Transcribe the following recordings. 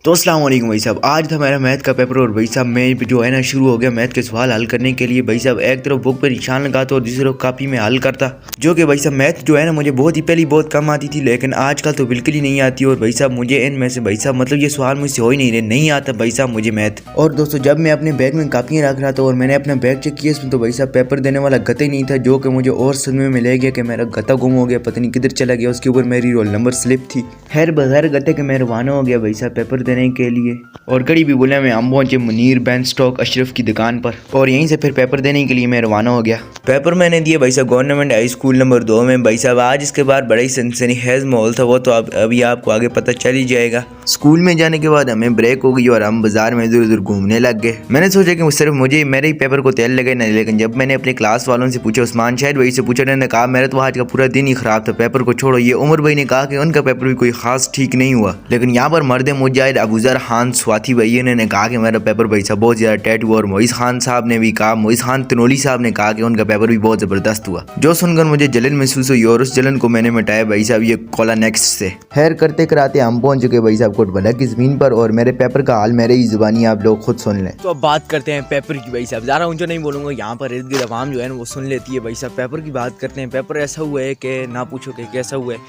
तो अस्सलाम वालेकुम भाई साहब, आज था मेरा मैथ का पेपर और भाई साहब मैं जो है ना शुरू हो गया मैथ के सवाल हल करने के लिए। भाई साहब एक तरफ बुक पर निशान लगाता और दूसरी तरफ कापी में हल करता, जो कि भाई साहब मैथ जो है ना मुझे बहुत ही पहले बहुत कम आती थी, लेकिन आजकल तो बिल्कुल ही नहीं आती। और भाई साहब मुझे इनमें से भाई साहब मतलब ये सवाल मुझसे हो ही नहीं रहे, नहीं आता भाई साहब मुझे मैथ। और दोस्तों जब मैं अपने बैग में कापियाँ रख रहा था और मैंने अपना बैग चेक किया इसमें तो भाई साहब पेपर देने वाला गता ही नहीं था, जो कि मुझे और सदमे में ले गया कि मेरा गता गुम हो गया, पता नहीं किधर चला गया। उसके ऊपर मेरी रोल नंबर स्लिप थी। खैर बगैर गते के मैं रवाना हो गया भाई साहब पेपर देने के लिए। और करीबी बोला मैं हम पहुंचे मुनीर बैन स्टॉक अशरफ की दुकान पर और यहीं से फिर पेपर देने के लिए मैं रवाना हो गया। पेपर मैंने दिया भाई साहब गवर्नमेंट हाई स्कूल नंबर 2 में। भाई साहब आज इसके बाद बड़ा ही सनसनीखेज माहौल था, वो तो अभी आपको आगे पता चल ही जाएगा। स्कूल में जाने के बाद हमें ब्रेक हो गई और हम बाजार में इधर उधर घूमने लग गए। मैंने सोचा कि सिर्फ मुझे मेरे ही पेपर को तेल लगे नहीं, लेकिन जब मैंने अपने क्लास वालों से पूछा, उस्मान शाहिद भाई से पूछा, उन्होंने कहा मेरा तो आज का पूरा दिन ही खराब था, पेपर को छोड़ो। ये उमर भाई ने कहा कि उनका पेपर भी कोई खास ठीक नहीं हुआ। लेकिन यहाँ पर मर्द मुजाहिद अबूजर खान स्वाति भाई ने कहा कि मेरा पेपर भाई साहब बहुत ज़्यादा टाइट हुआ। और मोइस खान साहब ने भी कहा, मोइस खान तनोली साहब ने कहा कि उनका पेपर भी बहुत ज़बरदस्त हुआ, जो सुनकर मुझे जलन महसूस हुई और उस जलन को मैंने मिटाया भाई साहब ये कॉला नेक्स्ट से। खैर करते कराते हम पहुंच चुके भाई साहब कोटभला की ज़मीन पर और मेरे पेपर का हाल मेरे ही ज़ुबानी आप लोग खुद सुन लें। तो अब बात करते हैं पेपर की भाई साहब। ज़्यादा ऊंचा नहीं बोलूँगा, यहाँ पर इर्द गिर्द आवाम जो है ना वो सुन लेती है। भाई साहब पेपर की बात करते हैं। पेपर ऐसा हुआ है कि ना पूछो कि कैसा हुआ है,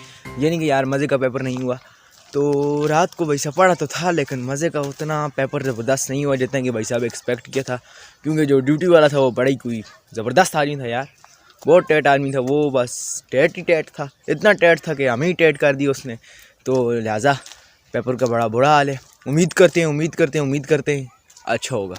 यानी कि यार मज़े का पेपर नहीं हुआ। तो रात को भाई साहब पढ़ा तो था, लेकिन मज़े का उतना पेपर ज़बरदस्त नहीं हुआ जितना कि भाई साहब एक्सपेक्ट किया था। क्योंकि जो ड्यूटी वाला था वो बड़ा ही कोई ज़बरदस्त आदमी था यार, बहुत टैट आदमी था वो, बस टैट ही टैट था, इतना टैट था कि हमें ही टैट कर दिया उसने। तो लिहाजा पेपर का बड़ा बुरा हाल है। उम्मीद करते हैं अच्छा होगा।